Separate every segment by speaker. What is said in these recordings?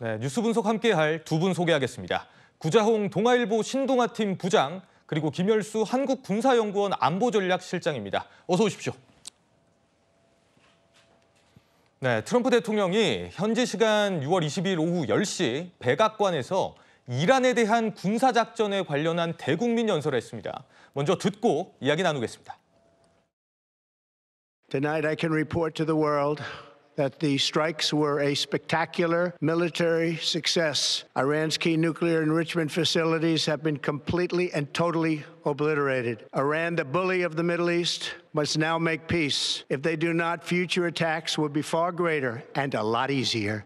Speaker 1: 네, 뉴스 분석 함께할 두 분 소개하겠습니다. 구자홍 동아일보 신동아팀 부장, 그리고 김열수 한국군사연구원 안보전략실장입니다. 어서 오십시오. 네, 트럼프 대통령이 현지 시간 6월 20일 오후 10시 백악관에서 이란에 대한 군사작전에 관련한 대국민 연설을 했습니다. 먼저 듣고 이야기 나누겠습니다.
Speaker 2: Tonight I can report to the world that the strikes were a spectacular military success. Iran's key nuclear enrichment facilities have been completely and totally obliterated. Iran, the bully of the Middle East, must now make peace. If they do not, future attacks will be far greater and a lot easier.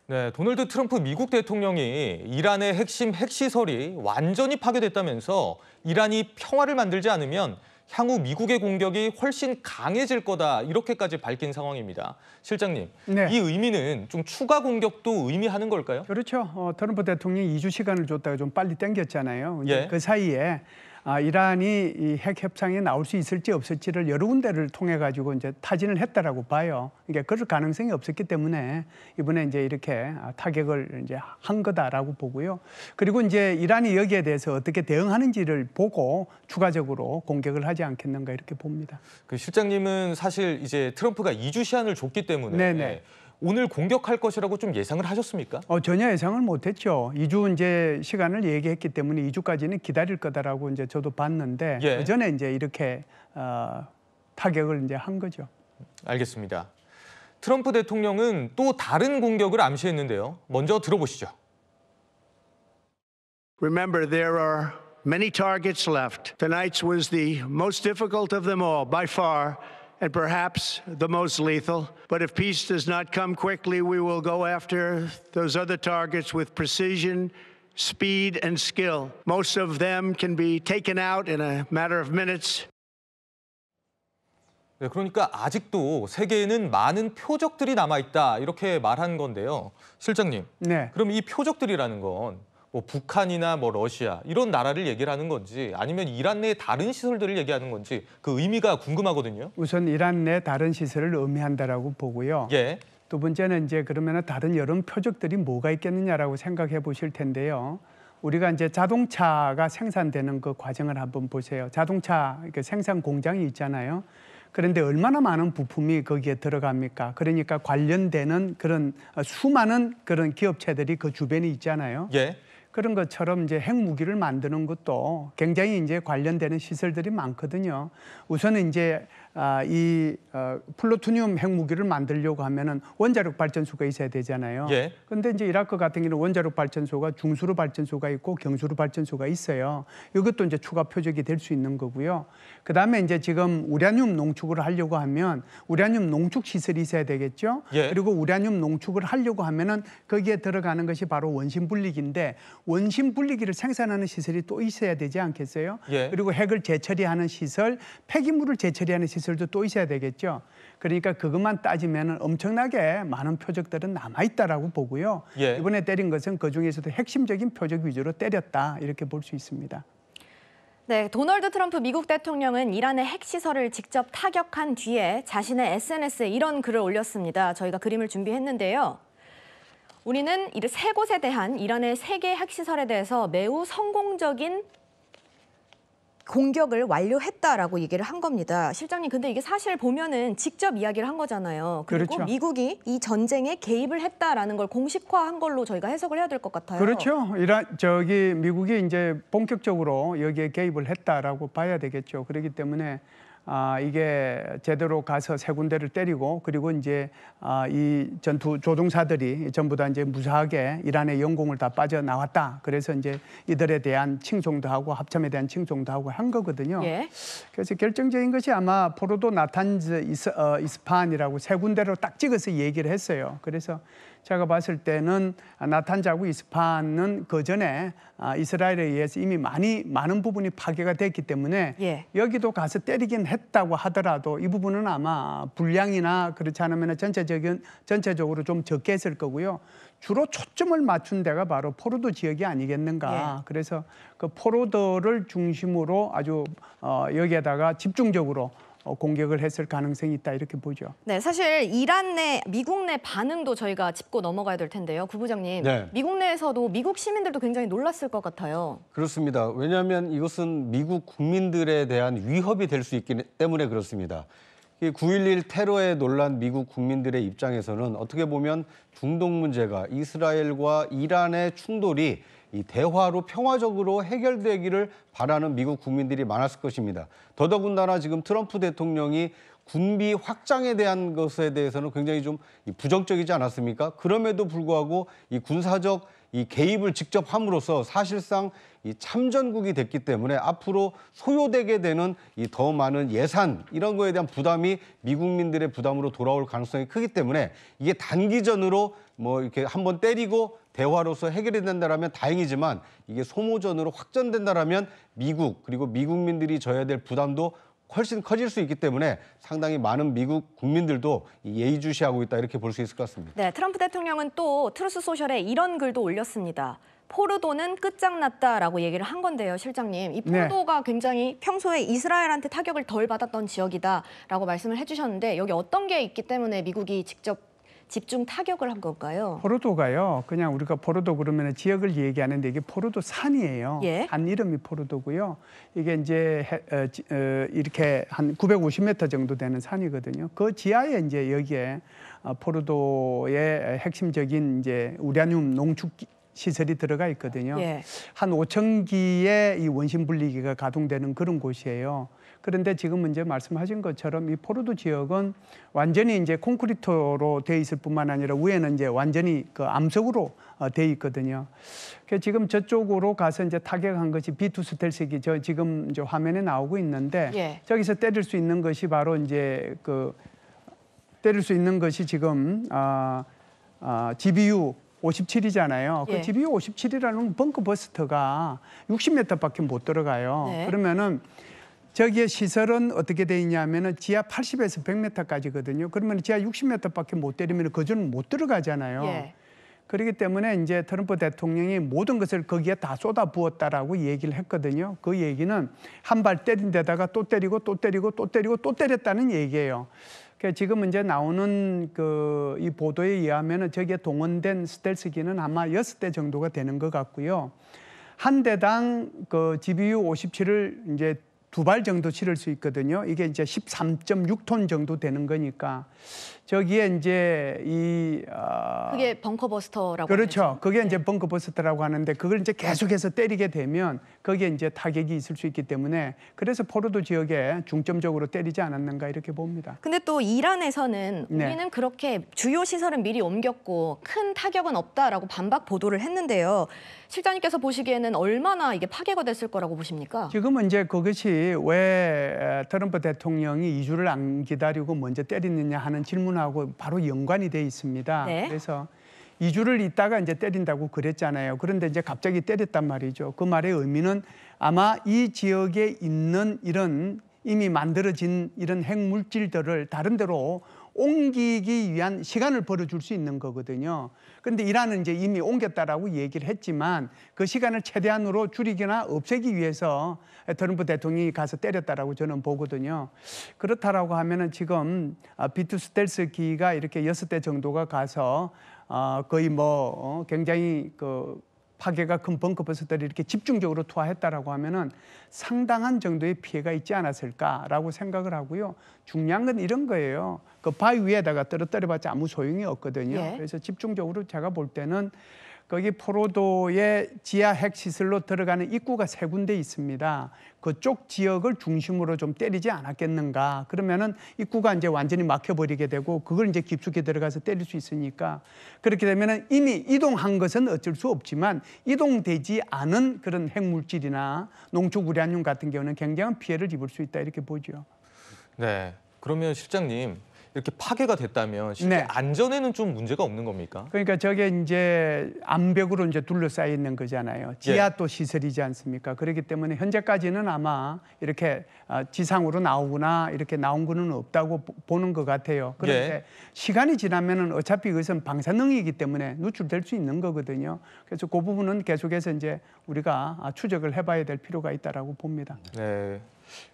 Speaker 1: 네, 도널드 트럼프 미국 대통령이 이란의 핵심 핵시설이 완전히 파괴됐다면서 이란이 평화를 만들지 않으면 향후 미국의 공격이 훨씬 강해질 거다, 이렇게까지 밝힌 상황입니다. 실장님,
Speaker 3: 네.
Speaker 1: 이 의미는 좀 추가 공격도 의미하는 걸까요?
Speaker 3: 그렇죠. 트럼프 대통령이 2주 시간을 줬다가 좀 빨리 당겼잖아요.
Speaker 1: 예.
Speaker 3: 그 사이에 이란이 이 핵 협상에 나올 수 있을지 없을지를 여러 군데를 통해 가지고 이제 타진을 했다라고 봐요. 이게 그럴 가능성이 없었기 때문에 이번에 이제 이렇게 타격을 이제 한 거다라고 보고요. 그리고 이제 이란이 여기에 대해서 어떻게 대응하는지를 보고 추가적으로 공격을 하지 않겠는가, 이렇게 봅니다.
Speaker 1: 그 실장님은 사실 이제 트럼프가 2주 시한을 줬기 때문에
Speaker 3: 네네.
Speaker 1: 오늘 공격할 것이라고 좀 예상을 하셨습니까?
Speaker 3: 전혀 예상을 못했죠. 2주 이제 시간을 얘기했기 때문에 2주까지는 기다릴 거다라고 이제 저도 봤는데
Speaker 1: 예.
Speaker 3: 그 전에 이제 이렇게 타격을 이제 한 거죠.
Speaker 1: 알겠습니다. 트럼프 대통령은 또 다른 공격을 암시했는데요. 먼저 들어보시죠.
Speaker 2: Remember, there are many targets left. Tonight's was the most difficult of them all, by far, and perhaps the most lethal. But if peace does not come quickly, we will go after those other targets with precision, speed, and skill. Most of them can be taken out in a matter of minutes.
Speaker 1: 네, 그러니까 아직도 세계에는 많은 표적들이 남아있다, 이렇게 말한 건데요. 실장님,
Speaker 3: 네.
Speaker 1: 그럼 이 표적들이라는 건 뭐 북한이나 뭐 러시아 이런 나라를 얘기를 하는 건지, 아니면 이란 내 다른 시설들을 얘기하는 건지 그 의미가 궁금하거든요.
Speaker 3: 우선 이란 내 다른 시설을 의미한다라고 보고요.
Speaker 1: 예.
Speaker 3: 두 번째는 이제 그러면 다른 여러 표적들이 뭐가 있겠느냐라고 생각해 보실 텐데요. 우리가 이제 자동차가 생산되는 그 과정을 한번 보세요. 자동차 생산 공장이 있잖아요. 그런데 얼마나 많은 부품이 거기에 들어갑니까? 그러니까 관련되는 그런 수많은 그런 기업체들이 그 주변에 있잖아요.
Speaker 1: 예.
Speaker 3: 그런 것처럼 이제 핵무기를 만드는 것도 굉장히 이제 관련되는 시설들이 많거든요. 우선은 이제 플루토늄 핵무기를 만들려고 하면은 원자력 발전소가 있어야 되잖아요.
Speaker 1: 예.
Speaker 3: 그런데 이제 이라크 같은 경우는 원자력 발전소가 중수로 발전소가 있고 경수로 발전소가 있어요. 이것도 이제 추가 표적이 될 수 있는 거고요. 그다음에 이제 지금 우라늄 농축을 하려고 하면 우라늄 농축 시설이 있어야 되겠죠.
Speaker 1: 예.
Speaker 3: 그리고 우라늄 농축을 하려고 하면은 거기에 들어가는 것이 바로 원심 분리기인데, 원심 분리기를 생산하는 시설이 또 있어야 되지 않겠어요?
Speaker 1: 예.
Speaker 3: 그리고 핵을 재처리하는 시설, 폐기물을 재처리하는 시설도 또 있어야 되겠죠. 그러니까 그것만 따지면 엄청나게 많은 표적들은 남아있다라고 보고요.
Speaker 1: 예.
Speaker 3: 이번에 때린 것은 그중에서도 핵심적인 표적 위주로 때렸다, 이렇게 볼 수 있습니다.
Speaker 4: 네, 도널드 트럼프 미국 대통령은 이란의 핵시설을 직접 타격한 뒤에 자신의 SNS에 이런 글을 올렸습니다. 저희가 그림을 준비했는데요. 우리는 이 세 곳에 대한 이란의 세 개 핵시설에 대해서 매우 성공적인 공격을 완료했다라고 얘기를 한 겁니다. 실장님, 근데 이게 사실 보면은 직접 이야기를 한 거잖아요. 그리고
Speaker 3: 그렇죠.
Speaker 4: 미국이 이 전쟁에 개입을 했다라는 걸 공식화한 걸로 저희가 해석을 해야 될 것 같아요.
Speaker 3: 그렇죠. 미국이 이제 본격적으로 여기에 개입을 했다라고 봐야 되겠죠. 그렇기 때문에 이게 제대로 가서 세 군데를 때리고, 그리고 이제 이 전투 조종사들이 전부 다 이제 무사하게 이란의 영공을 다 빠져나왔다. 그래서 이제 이들에 대한 칭송도 하고 합참에 대한 칭송도 하고 한 거거든요.
Speaker 4: 예.
Speaker 3: 그래서 결정적인 것이 아마 포로도, 나탄즈, 이스파한이라고 세 군데로 딱 찍어서 얘기를 했어요. 그래서 제가 봤을 때는 나탄즈하고 이스파한은 그 전에 이스라엘에 의해서 이미 많은 부분이 파괴가 됐기 때문에
Speaker 4: 예.
Speaker 3: 여기도 가서 때리긴 했다고 하더라도 이 부분은 아마 분량이나 그렇지 않으면 전체적으로 좀 적게 했을 거고요. 주로 초점을 맞춘 데가 바로 포로도 지역이 아니겠는가.
Speaker 4: 예.
Speaker 3: 그래서 그 포로들을 중심으로 아주 여기에다가 집중적으로 공격을 했을 가능성이 있다 이렇게 보죠.
Speaker 4: 네, 사실 이란 내 미국 내 반응도 저희가 짚고 넘어가야 될 텐데요. 구 부장님,
Speaker 5: 네.
Speaker 4: 미국 내에서도 미국 시민들도 굉장히 놀랐을 것 같아요.
Speaker 5: 그렇습니다. 왜냐하면 이것은 미국 국민들에 대한 위협이 될 수 있기 때문에 그렇습니다. 9.11 테러에 놀란 미국 국민들의 입장에서는 어떻게 보면 중동 문제가 이스라엘과 이란의 충돌이 이 대화로 평화적으로 해결되기를 바라는 미국 국민들이 많았을 것입니다. 더더군다나 지금 트럼프 대통령이 군비 확장에 대한 것에 대해서는 굉장히 좀 부정적이지 않았습니까? 그럼에도 불구하고 이 군사적 이 개입을 직접 함으로써 사실상 이 참전국이 됐기 때문에 앞으로 소요되게 되는 이 더 많은 예산 이런 거에 대한 부담이 미국민들의 부담으로 돌아올 가능성이 크기 때문에 이게 단기전으로 뭐 이렇게 한번 때리고 대화로서 해결이 된다라면 다행이지만 이게 소모전으로 확전된다라면 미국 그리고 미국민들이 져야 될 부담도 훨씬 커질 수 있기 때문에 상당히 많은 미국 국민들도 예의주시하고 있다 이렇게 볼 수 있을 것 같습니다.
Speaker 4: 네, 트럼프 대통령은 또 트루스 소셜에 이런 글도 올렸습니다. 포르도는 끝장났다라고 얘기를 한 건데요, 실장님. 이 포르도가 굉장히 평소에 이스라엘한테 타격을 덜 받았던 지역이다라고 말씀을 해주셨는데 여기 어떤 게 있기 때문에 미국이 직접 집중 타격을 한 걸까요?
Speaker 3: 포르도가요. 그냥 우리가 포르도 그러면 지역을 얘기하는데 이게 포르도 산이에요.
Speaker 4: 예.
Speaker 3: 산 이름이 포르도고요. 이게 이제 이렇게 한 950m 정도 되는 산이거든요. 그 지하에 이제 여기에 포르도의 핵심적인 이제 우라늄 농축 시설이 들어가 있거든요.
Speaker 4: 예.
Speaker 3: 한 5,000기의 이 원심 분리기가 가동되는 그런 곳이에요. 그런데 지금 이제 말씀하신 것처럼 이 포르도 지역은 완전히 이제 콘크리트로 돼 있을 뿐만 아니라 위에는 이제 완전히 그 암석으로 돼 있거든요. 그래서 지금 저쪽으로 가서 이제 타격한 것이 B2 스텔스기 저 지금 이제 화면에 나오고 있는데
Speaker 4: 예.
Speaker 3: 저기서 때릴 수 있는 것이 바로 이제 그 때릴 수 있는 것이 지금 GBU 57이잖아요.
Speaker 4: 예.
Speaker 3: 그 GBU 57이라는 벙커 버스터가 60m밖에 못 들어가요.
Speaker 4: 네.
Speaker 3: 그러면은 저기에 시설은 어떻게 돼 있냐면은 지하 80에서 100m까지거든요. 그러면 지하 60m밖에 못 때리면 그전은 못 들어가잖아요.
Speaker 4: 예.
Speaker 3: 그렇기 때문에 이제 트럼프 대통령이 모든 것을 거기에 다 쏟아 부었다라고 얘기를 했거든요. 그 얘기는 한 발 때린 데다가 또 때리고 또 때리고 또 때리고 또 때렸다는 얘기예요. 지금 이제 나오는 이 보도에 의하면은 저기에 동원된 스텔스기는 아마 6대 정도가 되는 것 같고요. 한 대당 그 GBU 57을 이제 2발 정도 실을 수 있거든요. 이게 이제 13.6톤 정도 되는 거니까 저기에 이제
Speaker 4: 그게 벙커버스터라고
Speaker 3: 그렇죠.
Speaker 4: 하죠.
Speaker 3: 그게
Speaker 4: 네.
Speaker 3: 이제 벙커버스터라고 하는데 그걸 이제 계속해서 때리게 되면 거기에 이제 타격이 있을 수 있기 때문에 그래서 포르도 지역에 중점적으로 때리지 않았는가 이렇게 봅니다.
Speaker 4: 근데 또 이란에서는
Speaker 3: 네.
Speaker 4: 우리는 그렇게 주요 시설은 미리 옮겼고 큰 타격은 없다라고 반박 보도를 했는데요. 실장님께서 보시기에는 얼마나 이게 파괴가 됐을 거라고 보십니까?
Speaker 3: 지금은 이제 그것이 왜 트럼프 대통령이 2주를 안 기다리고 먼저 때리느냐 하는 질문하고 바로 연관이 돼 있습니다.
Speaker 4: 네.
Speaker 3: 그래서 2주를 있다가 이제 때린다고 그랬잖아요. 그런데 이제 갑자기 때렸단 말이죠. 그 말의 의미는 아마 이 지역에 있는 이런 이미 만들어진 이런 핵물질들을 다른 데로 옮기기 위한 시간을 벌어줄 수 있는 거거든요. 그런데 이란은 이제 이미 옮겼다라고 얘기를 했지만 그 시간을 최대한으로 줄이거나 없애기 위해서 트럼프 대통령이 가서 때렸다라고 저는 보거든요. 그렇다라고 하면은 지금 B2 스텔스기가 이렇게 6대 정도가 가서 거의 굉장히 그 파괴가 큰 벙커버스터를 이렇게 집중적으로 투하했다라고 하면은 상당한 정도의 피해가 있지 않았을까라고 생각을 하고요. 중요한 건 이런 거예요. 그 바위 위에다가 떨어뜨려봤자 아무 소용이 없거든요.
Speaker 4: 예.
Speaker 3: 그래서 집중적으로 제가 볼 때는 거기 포로도의 지하 핵시설로 들어가는 입구가 3군데 있습니다. 그쪽 지역을 중심으로 좀 때리지 않았겠는가. 그러면은 입구가 이제 완전히 막혀버리게 되고 그걸 이제 깊숙이 들어가서 때릴 수 있으니까 그렇게 되면은 이미 이동한 것은 어쩔 수 없지만 이동되지 않은 그런 핵물질이나 농축 우라늄 같은 경우는 굉장한 피해를 입을 수 있다 이렇게 보죠.
Speaker 1: 네. 그러면 실장님 이렇게 파괴가 됐다면 실제
Speaker 3: 네.
Speaker 1: 안전에는 좀 문제가 없는 겁니까?
Speaker 3: 그러니까 저게 이제 암벽으로 이제 둘러싸여 있는 거잖아요. 지하 또 시설이지 않습니까? 그렇기 때문에 현재까지는 아마 이렇게 지상으로 나오거나 이렇게 나온 거는 없다고 보는 것 같아요. 그런데 시간이 지나면은 어차피 그것은 방사능이기 때문에 누출될 수 있는 거거든요. 그래서 그 부분은 계속해서 이제 우리가 추적을 해봐야 될 필요가 있다라고 봅니다.
Speaker 1: 네.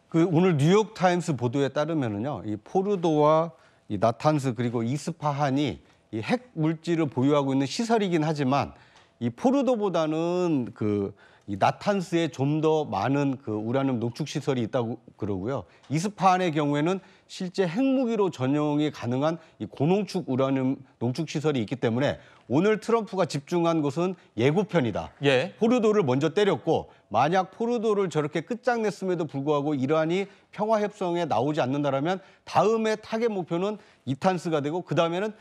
Speaker 5: 그 오늘 뉴욕 타임스 보도에 따르면은요, 이 포르도와 이 나탄스 그리고 이스파한이 이 핵 물질을 보유하고 있는 시설이긴 하지만 이 포르도보다는 이 나탄스에 좀 더 많은 그 우라늄 농축 시설이 있다고 그러고요. 이스파한의 경우에는 실제 핵무기로 전용이 가능한 이 고농축 우라늄 농축 시설이 있기 때문에 오늘 트럼프가 집중한 곳은 예고편이다.
Speaker 1: 예.
Speaker 5: 포르도를 먼저 때렸고 만약 포르도를 저렇게 끝장냈음에도 불구하고 이란이 평화 협상에 나오지 않는다라면 다음에 타겟 목표는 이탄스가 되고 그 다음에는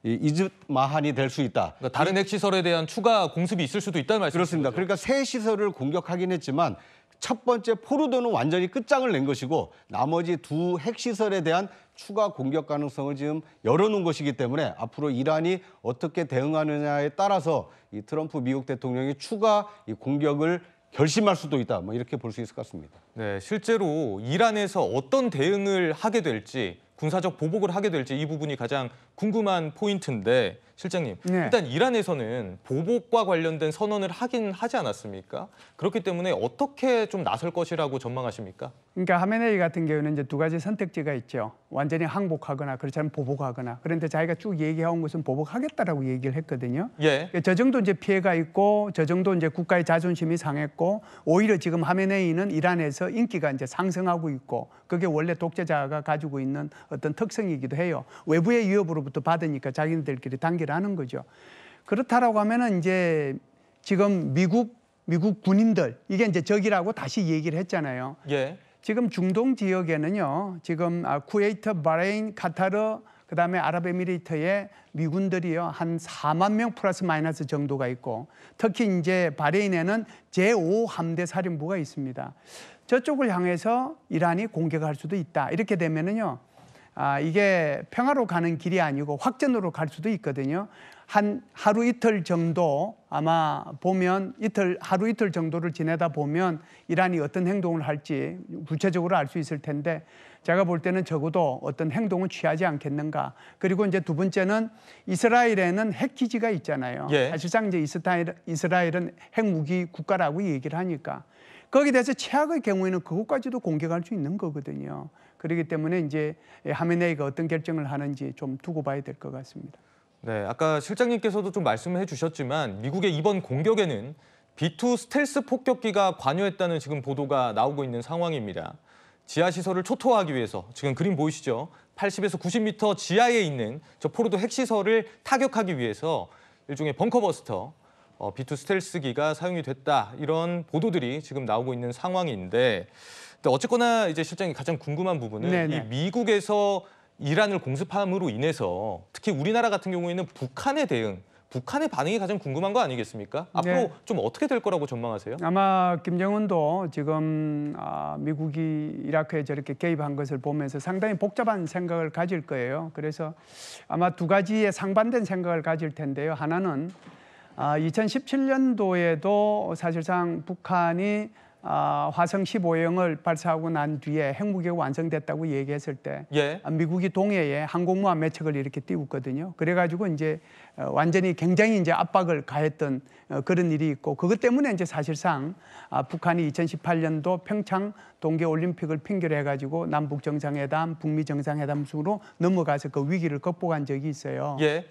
Speaker 5: 이즈마한이 될 수 있다.
Speaker 1: 그러니까 다른 핵시설에 대한 추가 공습이 있을 수도 있다는 말씀이죠.
Speaker 5: 그렇습니다. 그러니까 세 시설을 공격하긴 했지만 첫 번째 포르도는 완전히 끝장을 낸 것이고 나머지 두 핵시설에 대한 추가 공격 가능성을 지금 열어놓은 것이기 때문에 앞으로 이란이 어떻게 대응하느냐에 따라서 이 트럼프 미국 대통령이 추가 이 공격을 결심할 수도 있다. 뭐 이렇게 볼 수 있을 것 같습니다.
Speaker 1: 네, 실제로 이란에서 어떤 대응을 하게 될지, 군사적 보복을 하게 될지 이 부분이 가장 궁금한 포인트인데 실장님,
Speaker 3: 네.
Speaker 1: 일단 이란에서는 보복과 관련된 선언을 하긴 하지 않았습니까? 그렇기 때문에 어떻게 좀 나설 것이라고 전망하십니까?
Speaker 3: 그러니까 하메네이 같은 경우는 이제 두 가지 선택지가 있죠. 완전히 항복하거나 그렇지 않으면 보복하거나. 그런데 자기가 쭉 얘기해온 것은 보복하겠다라고 얘기를 했거든요.
Speaker 1: 예.
Speaker 3: 저 정도 이제 피해가 있고 저 정도 이제 국가의 자존심이 상했고 오히려 지금 하메네이는 이란에서 인기가 이제 상승하고 있고 그게 원래 독재자가 가지고 있는 어떤 특성이기도 해요. 외부의 위협으로부터 받으니까 자기네들끼리 단결을 하는 거죠. 그렇다라고 하면은 이제 지금 미국 군인들 이게 이제 적이라고 다시 얘기를 했잖아요.
Speaker 1: 예.
Speaker 3: 지금 중동 지역에는요. 지금 쿠웨이트, 바레인, 카타르 그다음에 아랍에미리트의 미군들이요. 한 4만 명 플러스 마이너스 정도가 있고 특히 이제 바레인에는 제5 함대 사령부가 있습니다. 저쪽을 향해서 이란이 공격할 수도 있다. 이렇게 되면은요. 이게 평화로 가는 길이 아니고 확전으로 갈 수도 있거든요. 한 하루 이틀 정도 아마 보면 하루 이틀 정도를 지내다 보면 이란이 어떤 행동을 할지 구체적으로 알 수 있을 텐데 제가 볼 때는 적어도 어떤 행동은 취하지 않겠는가. 그리고 이제 두 번째는 이스라엘에는 핵기지가 있잖아요.
Speaker 1: 예.
Speaker 3: 사실상 이제 이스라엘은 핵무기 국가라고 얘기를 하니까 거기에 대해서 최악의 경우에는 그것까지도 공격할 수 있는 거거든요. 그렇기 때문에 이제 하메네이가 어떤 결정을 하는지 좀 두고 봐야 될 것 같습니다.
Speaker 1: 네, 아까 실장님께서도 좀 말씀해 주셨지만 미국의 이번 공격에는 B2 스텔스 폭격기가 관여했다는 지금 보도가 나오고 있는 상황입니다. 지하 시설을 초토화하기 위해서 지금 그림 보이시죠? 80에서 90m 지하에 있는 저 포르도 핵시설을 타격하기 위해서 일종의 벙커버스터 B2 스텔스기가 사용이 됐다. 이런 보도들이 지금 나오고 있는 상황인데 어쨌거나 이제 실장님 가장 궁금한 부분은
Speaker 3: 네네.
Speaker 1: 이 미국에서 이란을 공습함으로 인해서 특히 우리나라 같은 경우에는 북한의 대응, 북한의 반응이 가장 궁금한 거 아니겠습니까? 앞으로
Speaker 3: 네.
Speaker 1: 좀 어떻게 될 거라고 전망하세요?
Speaker 3: 아마 김정은도 지금 미국이 이라크에 저렇게 개입한 것을 보면서 상당히 복잡한 생각을 가질 거예요. 그래서 아마 두 가지의 상반된 생각을 가질 텐데요. 하나는 2017년도에도 사실상 북한이 화성 15형을 발사하고 난 뒤에 핵무기가 완성됐다고 얘기했을 때
Speaker 1: 예.
Speaker 3: 미국이 동해에 항공모함 몇 척을 이렇게 띄웠거든요. 그래가지고 이제 완전히 굉장히 이제 압박을 가했던 그런 일이 있고 그것 때문에 이제 사실상 북한이 2018년도 평창 동계올림픽을 핑계로 해가지고 남북 정상회담, 북미 정상회담 으로 넘어가서 그 위기를 극복한 적이 있어요.
Speaker 1: 예.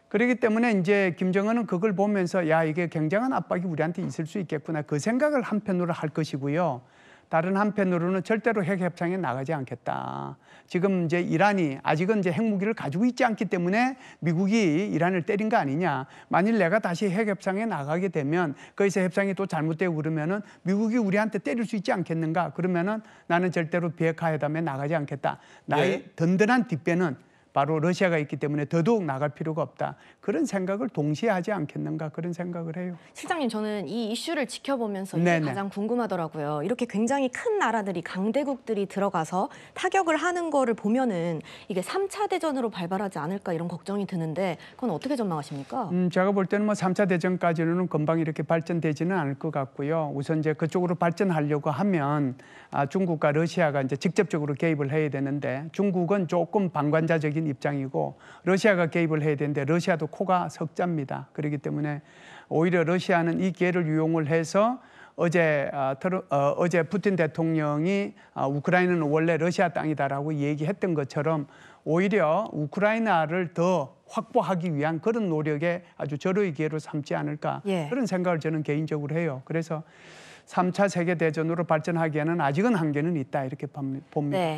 Speaker 3: 그렇기 때문에 이제 김정은은 그걸 보면서 야 이게 굉장한 압박이 우리한테 있을 수 있겠구나 그 생각을 한편으로 할 것이고요. 다른 한편으로는 절대로 핵 협상에 나가지 않겠다. 지금 이제 이란이 아직은 이제 핵무기를 가지고 있지 않기 때문에 미국이 이란을 때린 거 아니냐. 만일 내가 다시 핵 협상에 나가게 되면 거기서 협상이 또 잘못되고 그러면은 미국이 우리한테 때릴 수 있지 않겠는가. 그러면은 나는 절대로 비핵화 회담에 나가지 않겠다. 나의
Speaker 1: 예.
Speaker 3: 든든한 뒷배는 바로 러시아가 있기 때문에 더더욱 나갈 필요가 없다. 그런 생각을 동시에 하지 않겠는가 그런 생각을 해요.
Speaker 4: 실장님, 저는 이 이슈를 지켜보면서 이게
Speaker 3: 네네.
Speaker 4: 가장 궁금하더라고요. 이렇게 굉장히 큰 나라들이 강대국들이 들어가서 타격을 하는 거를 보면은 이게 3차 대전으로 발발하지 않을까 이런 걱정이 드는데 그건 어떻게 전망하십니까?
Speaker 3: 제가 볼 때는 뭐 3차 대전까지는 금방 이렇게 발전되지는 않을 것 같고요. 우선 이제 그쪽으로 발전하려고 하면 중국과 러시아가 이제 직접적으로 개입을 해야 되는데 중국은 조금 방관자적인 입장이고 러시아가 개입을 해야 되는데 러시아도 코가 석자입니다. 그렇기 때문에 오히려 러시아는 이 기회를 이용을 해서 어제 푸틴 대통령이 우크라이나는 원래 러시아 땅이다라고 얘기했던 것처럼 오히려 우크라이나를 더 확보하기 위한 그런 노력에 아주 절호의 기회로 삼지 않을까
Speaker 4: 예.
Speaker 3: 그런 생각을 저는 개인적으로 해요. 그래서 3차 세계대전으로 발전하기에는 아직은 한계는 있다 이렇게 봅니다.
Speaker 4: 네.